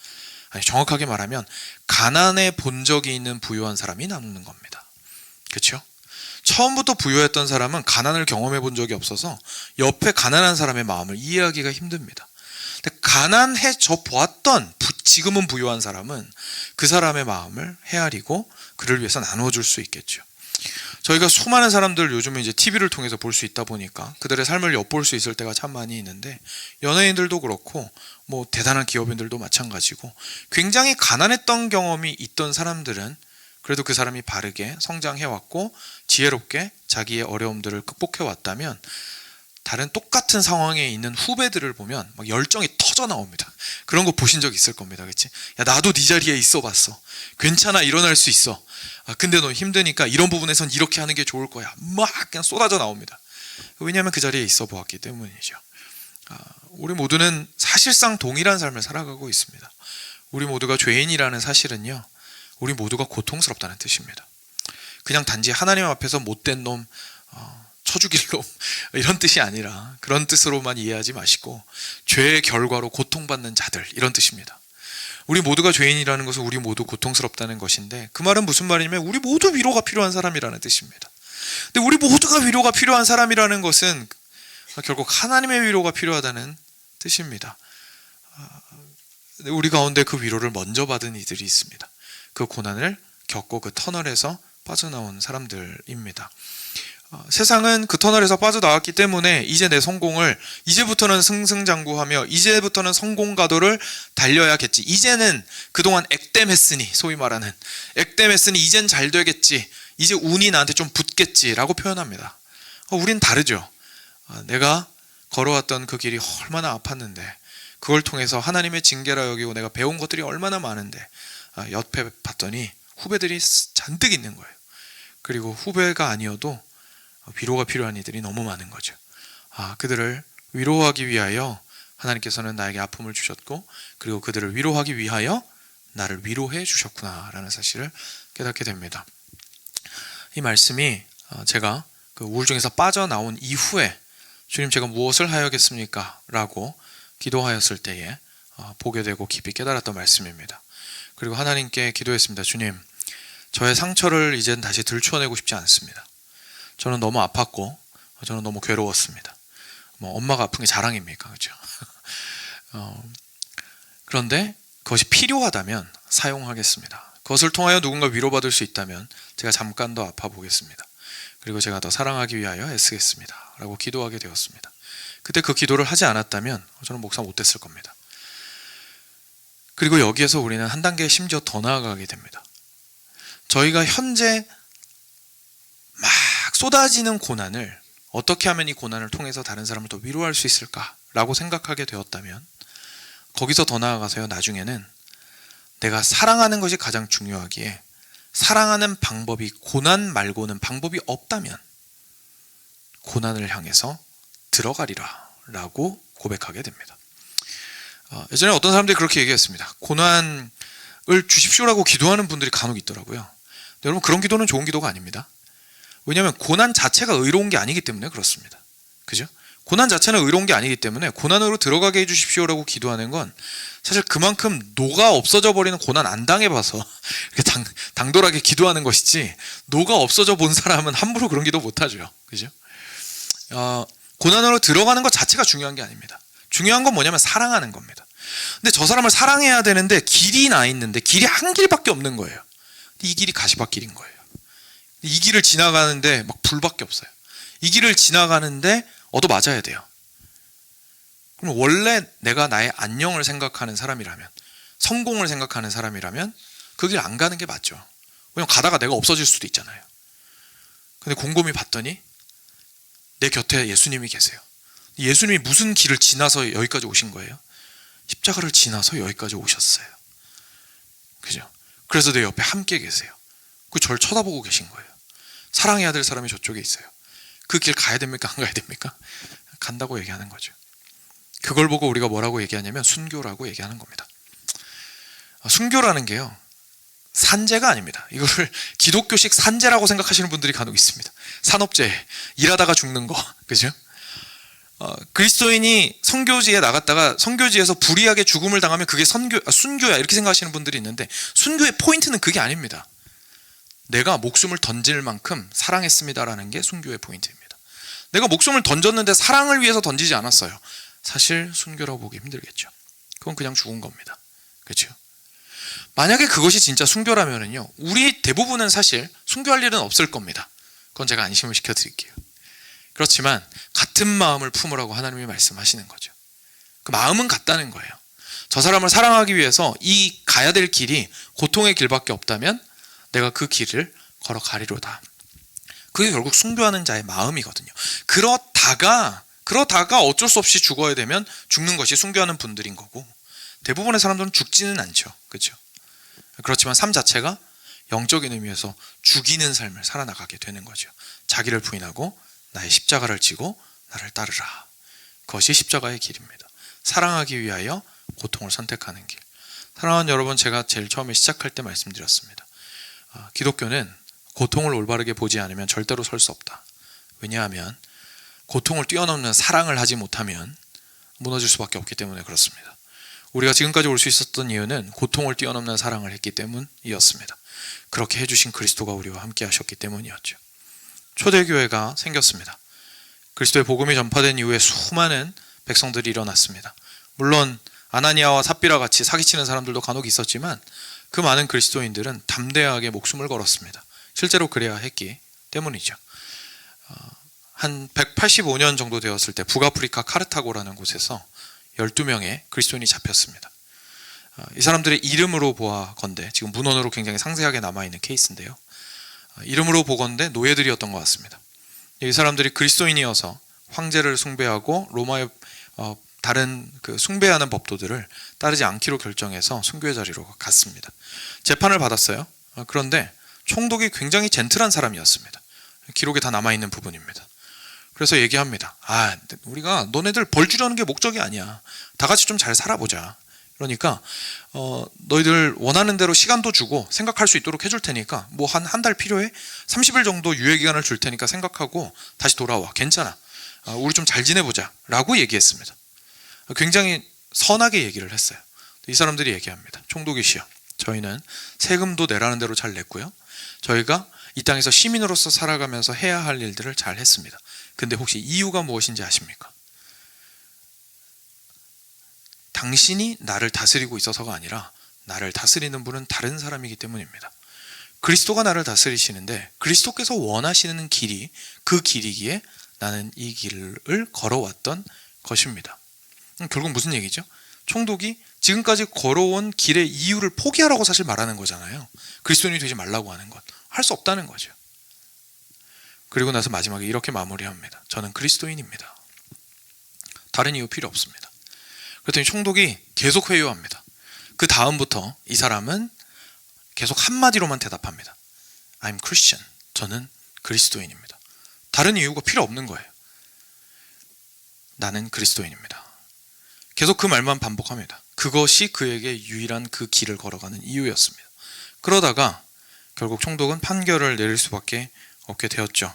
아니, 정확하게 말하면 가난해 본 적이 있는 부유한 사람이 나누는 겁니다. 그렇죠? 처음부터 부유했던 사람은 가난을 경험해 본 적이 없어서 옆에 가난한 사람의 마음을 이해하기가 힘듭니다. 근데 가난해져 보았던 지금은 부유한 사람은 그 사람의 마음을 헤아리고 그를 위해서 나누어 줄 수 있겠죠. 저희가 수많은 사람들 요즘에 이제 TV를 통해서 볼 수 있다 보니까 그들의 삶을 엿볼 수 있을 때가 참 많이 있는데, 연예인들도 그렇고 뭐 대단한 기업인들도 마찬가지고 굉장히 가난했던 경험이 있던 사람들은 그래도 그 사람이 바르게 성장해왔고 지혜롭게 자기의 어려움들을 극복해왔다면 다른 똑같은 상황에 있는 후배들을 보면 막 열정이 터져 나옵니다. 그런 거 보신 적 있을 겁니다. 그렇지? 야, 나도 네 자리에 있어 봤어. 괜찮아, 일어날 수 있어. 근데 너 힘드니까 이런 부분에선 이렇게 하는 게 좋을 거야. 막 그냥 쏟아져 나옵니다. 왜냐하면 그 자리에 있어 보았기 때문이죠. 우리 모두는 사실상 동일한 삶을 살아가고 있습니다. 우리 모두가 죄인이라는 사실은요, 우리 모두가 고통스럽다는 뜻입니다. 그냥 단지 하나님 앞에서 못된 놈, 쳐 죽일 놈, 이런 뜻이 아니라 그런 뜻으로만 이해하지 마시고 죄의 결과로 고통받는 자들, 이런 뜻입니다. 우리 모두가 죄인이라는 것은 우리 모두 고통스럽다는 것인데, 그 말은 무슨 말이냐면 우리 모두 위로가 필요한 사람이라는 뜻입니다. 근데 우리 모두가 위로가 필요한 사람이라는 것은 결국 하나님의 위로가 필요하다는 뜻입니다. 우리 가운데 그 위로를 먼저 받은 이들이 있습니다. 그 고난을 겪고 그 터널에서 빠져나온 사람들입니다. 세상은 그 터널에서 빠져나왔기 때문에 이제 내 성공을, 이제부터는 승승장구하며 이제부터는 성공 가도를 달려야겠지, 이제는 그동안 액땜했으니, 소위 말하는 액땜했으니 이젠 잘 되겠지, 이제 운이 나한테 좀 붙겠지라고 표현합니다. 우린 다르죠. 내가 걸어왔던 그 길이 얼마나 아팠는데, 그걸 통해서 하나님의 징계라 여기고 내가 배운 것들이 얼마나 많은데, 옆에 봤더니 후배들이 잔뜩 있는 거예요. 그리고 후배가 아니어도 위로가 필요한 이들이 너무 많은 거죠. 그들을 위로하기 위하여 하나님께서는 나에게 아픔을 주셨고, 그리고 그들을 위로하기 위하여 나를 위로해 주셨구나 라는 사실을 깨닫게 됩니다. 이 말씀이 제가 그 우울증에서 빠져나온 이후에 주님, 제가 무엇을 하여겠습니까? 라고 기도하였을 때에 보게 되고 깊이 깨달았던 말씀입니다. 그리고 하나님께 기도했습니다. 주님, 저의 상처를 이젠 다시 들추어내고 싶지 않습니다. 저는 너무 아팠고 저는 너무 괴로웠습니다. 엄마가 아픈 게 자랑입니까? 그렇죠? 그런데 그것이 필요하다면 사용하겠습니다. 그것을 통하여 누군가 위로받을 수 있다면 제가 잠깐 더 아파 보겠습니다. 그리고 제가 더 사랑하기 위하여 애쓰겠습니다. 라고 기도하게 되었습니다. 그때 그 기도를 하지 않았다면 저는 목사 못됐을 겁니다. 그리고 여기에서 우리는 한 단계 심지어 더 나아가게 됩니다. 저희가 현재 막 쏟아지는 고난을 어떻게 하면 이 고난을 통해서 다른 사람을 더 위로할 수 있을까라고 생각하게 되었다면, 거기서 더 나아가서요, 나중에는 내가 사랑하는 것이 가장 중요하기에 사랑하는 방법이 고난 말고는 방법이 없다면 고난을 향해서 들어가리라 라고 고백하게 됩니다. 예전에 어떤 사람들이 그렇게 얘기했습니다. 고난을 주십시오라고 기도하는 분들이 간혹 있더라고요. 근데 여러분, 그런 기도는 좋은 기도가 아닙니다. 왜냐하면 고난 자체가 의로운 게 아니기 때문에 그렇습니다. 그죠? 고난 자체는 의로운 게 아니기 때문에 고난으로 들어가게 해주십시오라고 기도하는 건 사실 그만큼 노가 없어져 버리는, 고난 안 당해봐서 이렇게 당돌하게 기도하는 것이지, 노가 없어져 본 사람은 함부로 그런 기도 못하죠. 그죠? 고난으로 들어가는 것 자체가 중요한 게 아닙니다. 중요한 건 뭐냐면 사랑하는 겁니다. 근데 저 사람을 사랑해야 되는데 길이 나 있는데 길이 한 길밖에 없는 거예요. 이 길이 가시밭길인 거예요. 이 길을 지나가는데 막 불밖에 없어요. 이 길을 지나가는데 얻어맞아야 돼요. 그럼 원래 내가 나의 안녕을 생각하는 사람이라면, 성공을 생각하는 사람이라면 그 길 안 가는 게 맞죠. 왜냐면 가다가 내가 없어질 수도 있잖아요. 근데 곰곰이 봤더니 내 곁에 예수님이 계세요. 예수님이 무슨 길을 지나서 여기까지 오신 거예요? 십자가를 지나서 여기까지 오셨어요. 그죠? 그래서 내 옆에 함께 계세요. 그 절 쳐다보고 계신 거예요. 사랑해야 될 사람이 저쪽에 있어요. 그 길 가야 됩니까? 안 가야 됩니까? 간다고 얘기하는 거죠. 그걸 보고 우리가 뭐라고 얘기하냐면 순교라고 얘기하는 겁니다. 순교라는 게요, 산재가 아닙니다. 이거를 기독교식 산재라고 생각하시는 분들이 간혹 있습니다. 산업재해, 일하다가 죽는 거, 그죠? 그리스도인이 선교지에 나갔다가 선교지에서 불의하게 죽음을 당하면 그게 순교야 이렇게 생각하시는 분들이 있는데, 순교의 포인트는 그게 아닙니다. 내가 목숨을 던질 만큼 사랑했습니다라는 게 순교의 포인트입니다. 내가 목숨을 던졌는데 사랑을 위해서 던지지 않았어요. 사실 순교라고 보기 힘들겠죠. 그건 그냥 죽은 겁니다. 그렇죠? 만약에 그것이 진짜 순교라면은요, 우리 대부분은 사실 순교할 일은 없을 겁니다. 그건 제가 안심을 시켜드릴게요. 그렇지만 같은 마음을 품으라고 하나님이 말씀하시는 거죠. 그 마음은 같다는 거예요. 저 사람을 사랑하기 위해서 이 가야 될 길이 고통의 길밖에 없다면 내가 그 길을 걸어가리로다. 그게 결국 순교하는 자의 마음이거든요. 그러다가 어쩔 수 없이 죽어야 되면 죽는 것이 순교하는 분들인 거고, 대부분의 사람들은 죽지는 않죠. 그렇죠? 그렇지만 삶 자체가 영적인 의미에서 죽이는 삶을 살아나가게 되는 거죠. 자기를 부인하고 나의 십자가를 지고 나를 따르라. 그것이 십자가의 길입니다. 사랑하기 위하여 고통을 선택하는 길. 사랑하는 여러분, 제가 제일 처음에 시작할 때 말씀드렸습니다. 기독교는 고통을 올바르게 보지 않으면 절대로 설 수 없다. 왜냐하면 고통을 뛰어넘는 사랑을 하지 못하면 무너질 수밖에 없기 때문에 그렇습니다. 우리가 지금까지 올 수 있었던 이유는 고통을 뛰어넘는 사랑을 했기 때문이었습니다. 그렇게 해주신 그리스도가 우리와 함께 하셨기 때문이었죠. 초대교회가 생겼습니다. 그리스도의 복음이 전파된 이후에 수많은 백성들이 일어났습니다. 물론 아나니아와 삽비라 같이 사기치는 사람들도 간혹 있었지만 그 많은 그리스도인들은 담대하게 목숨을 걸었습니다. 실제로 그래야 했기 때문이죠. 한 185년 정도 되었을 때 북아프리카 카르타고라는 곳에서 12명의 그리스도인이 잡혔습니다. 이 사람들의 이름으로 보아건대, 지금 문헌으로 굉장히 상세하게 남아있는 케이스인데요, 이름으로 보건대 노예들이었던 것 같습니다. 이 사람들이 그리스도인이어서 황제를 숭배하고 로마의 다른 그 숭배하는 법도들을 따르지 않기로 결정해서 순교의 자리로 갔습니다. 재판을 받았어요. 그런데 총독이 굉장히 젠틀한 사람이었습니다. 기록에 다 남아있는 부분입니다. 그래서 얘기합니다. 우리가 너네들 벌 주려는 게 목적이 아니야. 다 같이 좀 잘 살아보자. 그러니까 너희들 원하는 대로 시간도 주고 생각할 수 있도록 해줄 테니까 뭐 한 달 필요해? 30일 정도 유예기간을 줄 테니까 생각하고 다시 돌아와. 괜찮아. 우리 좀 잘 지내보자 라고 얘기했습니다. 굉장히 선하게 얘기를 했어요. 이 사람들이 얘기합니다. 총독이시여, 저희는 세금도 내라는 대로 잘 냈고요, 저희가 이 땅에서 시민으로서 살아가면서 해야 할 일들을 잘 했습니다. 근데 혹시 이유가 무엇인지 아십니까? 당신이 나를 다스리고 있어서가 아니라 나를 다스리는 분은 다른 사람이기 때문입니다. 그리스도가 나를 다스리시는데 그리스도께서 원하시는 길이 그 길이기에 나는 이 길을 걸어왔던 것입니다. 결국 무슨 얘기죠? 총독이 지금까지 걸어온 길의 이유를 포기하라고 사실 말하는 거잖아요. 그리스도인이 되지 말라고 하는 것. 할 수 없다는 거죠. 그리고 나서 마지막에 이렇게 마무리합니다. 저는 그리스도인입니다. 다른 이유 필요 없습니다. 그랬더니 총독이 계속 회유합니다. 그 다음부터 이 사람은 계속 한마디로만 대답합니다. I'm Christian. 저는 그리스도인입니다. 다른 이유가 필요 없는 거예요. 나는 그리스도인입니다. 계속 그 말만 반복합니다. 그것이 그에게 유일한 그 길을 걸어가는 이유였습니다. 그러다가 결국 총독은 판결을 내릴 수밖에 없게 되었죠.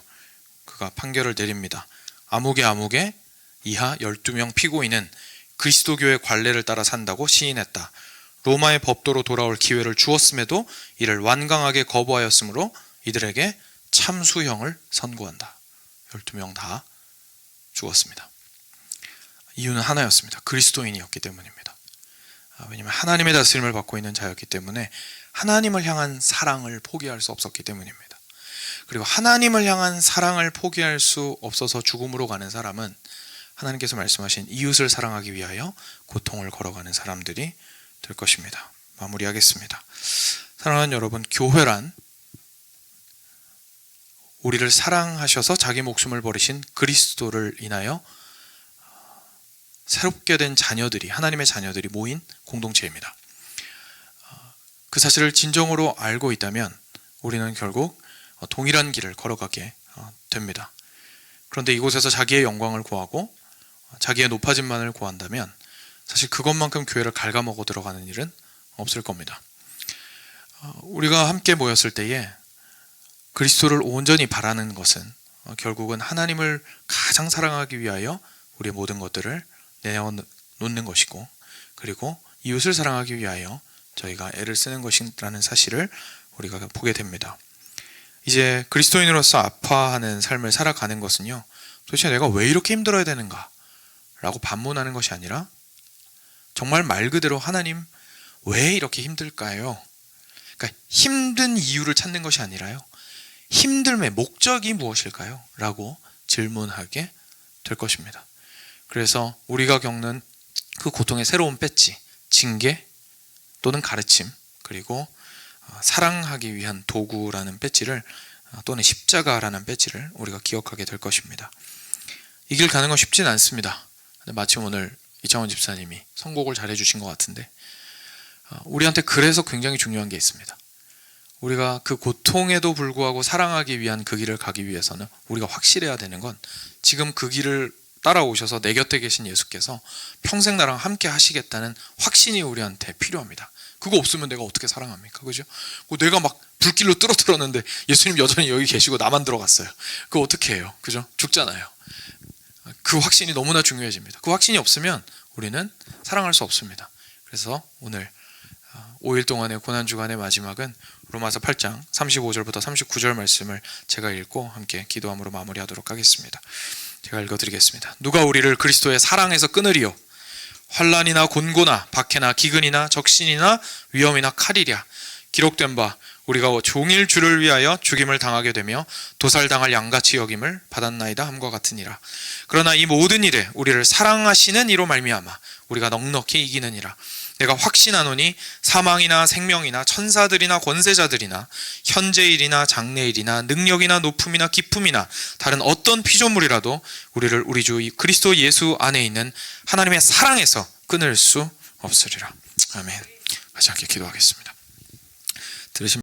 그가 판결을 내립니다. 아무개 이하 12명 피고인은 그리스도교의 관례를 따라 산다고 시인했다. 로마의 법도로 돌아올 기회를 주었음에도 이를 완강하게 거부하였으므로 이들에게 참수형을 선고한다. 12명 다 죽었습니다. 이유는 하나였습니다. 그리스도인이었기 때문입니다. 왜냐하면 하나님의 다스림을 받고 있는 자였기 때문에 하나님을 향한 사랑을 포기할 수 없었기 때문입니다. 그리고 하나님을 향한 사랑을 포기할 수 없어서 죽음으로 가는 사람은 하나님께서 말씀하신 이웃을 사랑하기 위하여 고통을 걸어가는 사람들이 될 것입니다. 마무리하겠습니다. 사랑하는 여러분, 교회란 우리를 사랑하셔서 자기 목숨을 버리신 그리스도를 인하여 새롭게 된 자녀들이, 하나님의 자녀들이 모인 공동체입니다. 그 사실을 진정으로 알고 있다면 우리는 결국 동일한 길을 걸어가게 됩니다. 그런데 이곳에서 자기의 영광을 구하고 자기의 높아짐만을 구한다면 사실 그것만큼 교회를 갉아먹어 들어가는 일은 없을 겁니다. 우리가 함께 모였을 때에 그리스도를 온전히 바라는 것은 결국은 하나님을 가장 사랑하기 위하여 우리의 모든 것들을 내놓는 것이고, 그리고 이웃을 사랑하기 위하여 저희가 애를 쓰는 것이라는 사실을 우리가 보게 됩니다. 이제 그리스도인으로서 아파하는 삶을 살아가는 것은요, 도대체 내가 왜 이렇게 힘들어야 되는가 라고 반문하는 것이 아니라 정말 말 그대로 하나님 왜 이렇게 힘들까요? 그러니까 힘든 이유를 찾는 것이 아니라요, 힘듦의 목적이 무엇일까요? 라고 질문하게 될 것입니다. 그래서 우리가 겪는 그 고통의 새로운 배지, 징계 또는 가르침, 그리고 사랑하기 위한 도구라는 배지를, 또는 십자가라는 배지를 우리가 기억하게 될 것입니다. 이 길 가는 건 쉽진 않습니다. 마침 오늘 이창원 집사님이 선곡을 잘 해주신 것 같은데, 우리한테 그래서 굉장히 중요한 게 있습니다. 우리가 그 고통에도 불구하고 사랑하기 위한 그 길을 가기 위해서는 우리가 확실해야 되는 건, 지금 그 길을 따라오셔서 내 곁에 계신 예수께서 평생 나랑 함께 하시겠다는 확신이 우리한테 필요합니다. 그거 없으면 내가 어떻게 사랑합니까? 그죠? 내가 막 불길로 떨어뜨렸는데 예수님 여전히 여기 계시고 나만 들어갔어요. 그거 어떻게 해요? 그죠? 죽잖아요. 그 확신이 너무나 중요해집니다. 그 확신이 없으면 우리는 사랑할 수 없습니다. 그래서 오늘 5일 동안의 고난주간의 마지막은 로마서 8장 35절부터 39절 말씀을 제가 읽고 함께 기도함으로 마무리하도록 하겠습니다. 제가 읽어드리겠습니다. 누가 우리를 그리스도의 사랑에서 끊으리요? 환난이나 곤고나 박해나 기근이나 적신이나 위험이나 칼이랴. 기록된 바 우리가 종일 주를 위하여 죽임을 당하게 되며 도살당할 양같이 여김을 받았나이다 함과 같으니라. 그러나 이 모든 일에 우리를 사랑하시는 이로 말미암아 우리가 넉넉히 이기느니라. 내가 확신하노니 사망이나 생명이나 천사들이나 권세자들이나 현재일이나 장래일이나 능력이나 높음이나 깊음이나 다른 어떤 피조물이라도 우리를 우리 주 그리스도 예수 안에 있는 하나님의 사랑에서 끊을 수 없으리라. 아멘. 같이 함께 기도하겠습니다. 들으신